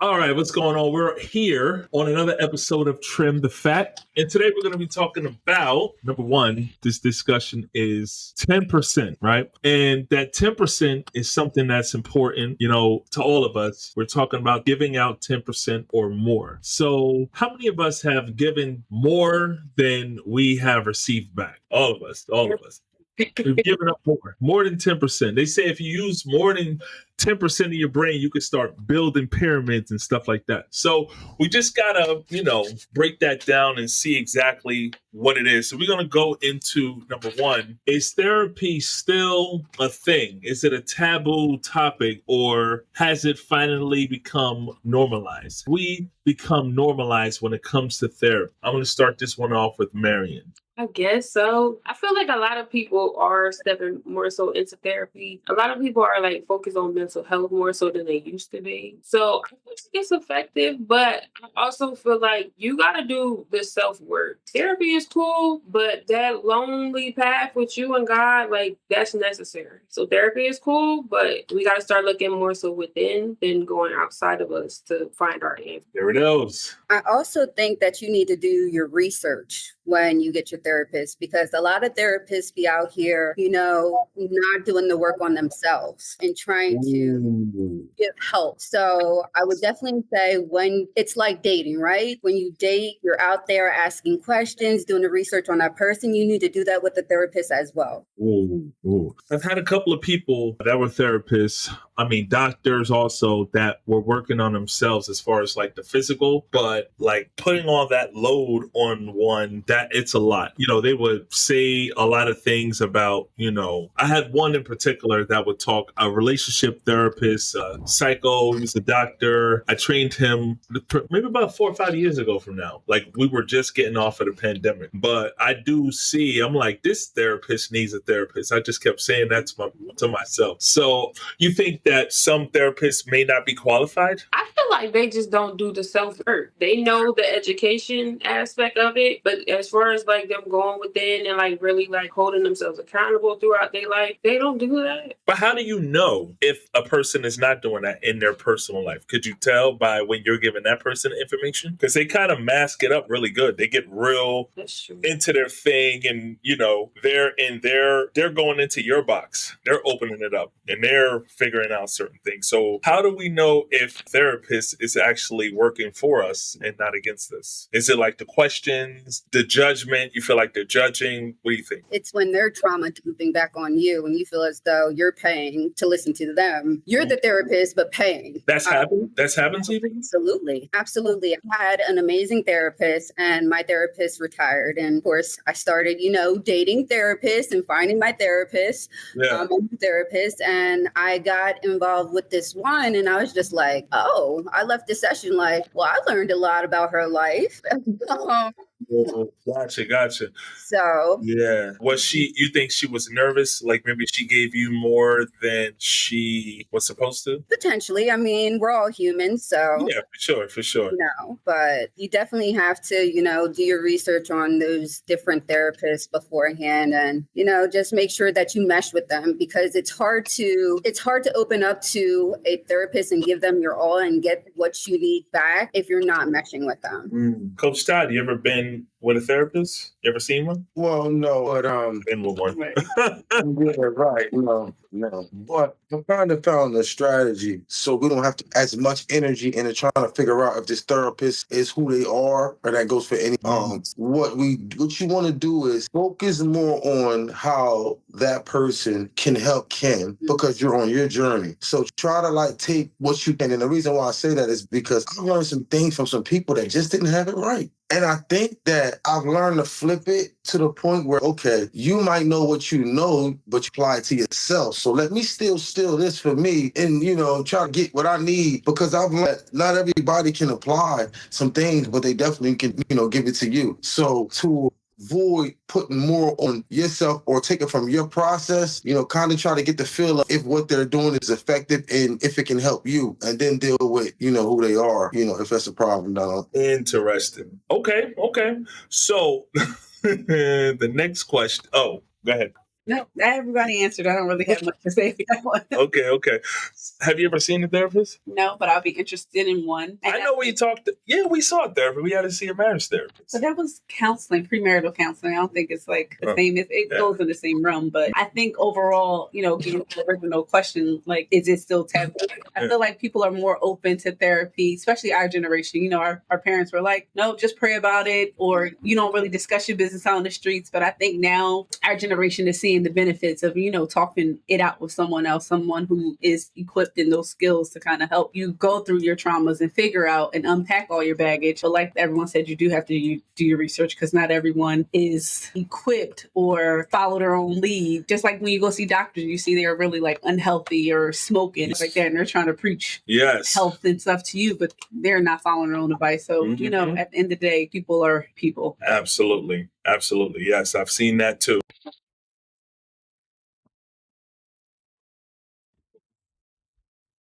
All right, what's going on? We're here on another episode of Trim the Fat. And today we're going to be talking about, number one, this discussion is 10%, right? And that 10% is something that's important, to all of us. We're talking about giving out 10% or more. So how many of us have given more than we have received back? All of us, all of us. We've given up more than 10%. They say if you use more than 10% of your brain, you can start building pyramids and stuff like that. So we just gotta, break that down and see exactly what it is. So we're gonna go into number one. Is therapy still a thing? Is it a taboo topic, or has it finally become normalized? We become normalized when it comes to therapy. I'm gonna start this one off with Marion. I guess so. I feel like a lot of people are stepping more so into therapy. A lot of people are like focused on mental health more so than they used to be. So I think it's effective, but I also feel like you got to do the self work. Therapy is cool, but that lonely path with you and God, like that's necessary. So therapy is cool, but we got to start looking more so within than going outside of us to find our answer. There it is. I also think that you need to do your research when you get your therapist, because a lot of therapists be out here, not doing the work on themselves and trying to give help. So I would definitely say when it's like dating, right? When you date, you're out there asking questions, doing the research on that person. You need to do that with the therapist as well. Ooh. I've had a couple of people that were therapists. Doctors also that were working on themselves as far as like the physical, but like putting all that load on one, that it's a lot. They would say a lot of things about, I had one in particular that would talk, a relationship therapist, psycho, he was a doctor. I trained him maybe about 4 or 5 years ago from now. Like we were just getting off of the pandemic. But I do see, I'm like, this therapist needs a therapist. I just kept saying that to myself. So you think that some therapists may not be qualified? I feel like they just don't do the self work. They know the education aspect of it, but as far as like them going within and like really like holding themselves accountable throughout their life, they don't do that. But how do you know if a person is not doing that in their personal life? Could you tell by when you're giving that person information? Because they kind of mask it up really good. They get real into their thing, and they're going into your box. They're opening it up and they're figuring out certain things. So how do we know if therapist is actually working for us and not against us? Is it like the questions, the judgment? You feel like they're judging? What do you think? It's when their trauma dumping back on you and you feel as though you're paying to listen to them. You're the therapist, but paying. That's happened? That's happened to you? Absolutely. I had an amazing therapist and my therapist retired. And of course, I started, dating therapists and finding my therapist, my new therapist. And I got involved with this one and I was just like, oh, I left this session like, well, I learned a lot about her life. Gotcha. So yeah, you think she was nervous? Like maybe she gave you more than she was supposed to? Potentially. We're all humans, so yeah, for sure. But you definitely have to, do your research on those different therapists beforehand, and just make sure that you mesh with them, because it's hard to open up to a therapist and give them your all and get what you need back if you're not meshing with them. Coach Todd, you ever been with a therapist? You ever seen one? Well, no, but been with one. yeah, right. No. But I kind of found a strategy so we don't have to as much energy into trying to figure out if this therapist is who they are, or that goes for any. What you want to do is focus more on how that person can help Ken, because you're on your journey. So try to take what you can. And the reason why I say that is because I learned some things from some people that just didn't have it right. And I think that I've learned to flip it to the point where, okay, you might know what you know, but you apply it to yourself. So let me still steal this for me and, try to get what I need, because I've learned not everybody can apply some things, but they definitely can, give it to you. So to avoid putting more on yourself or take it from your process, kind of try to get the feel of if what they're doing is effective and if it can help you, and then deal with, who they are, if that's a problem. Interesting. Okay. So the next question. Oh, go ahead. No, everybody answered. I don't really have much to say for that one. Okay. Have you ever seen a therapist? No, but I'll be interested in one. I know we talked. Yeah, we saw a therapist. We had to see a marriage therapist. So that was counseling, premarital counseling. I don't think it's like the same. It goes in the same realm, but I think overall, getting to the original question, like, is it still taboo? I feel like people are more open to therapy, especially our generation. Our parents were like, no, just pray about it, or you don't really discuss your business out on the streets. But I think now our generation is seeing the benefits of, talking it out with someone else, someone who is equipped in those skills to kind of help you go through your traumas and figure out and unpack all your baggage. But like everyone said, you do have to do your research because not everyone is equipped or follow their own lead. Just like when you go see doctors, you see they're really like unhealthy or smoking like that, and they're trying to preach health and stuff to you, but they're not following their own advice. So, at the end of the day, people are people. Absolutely. Yes, I've seen that too.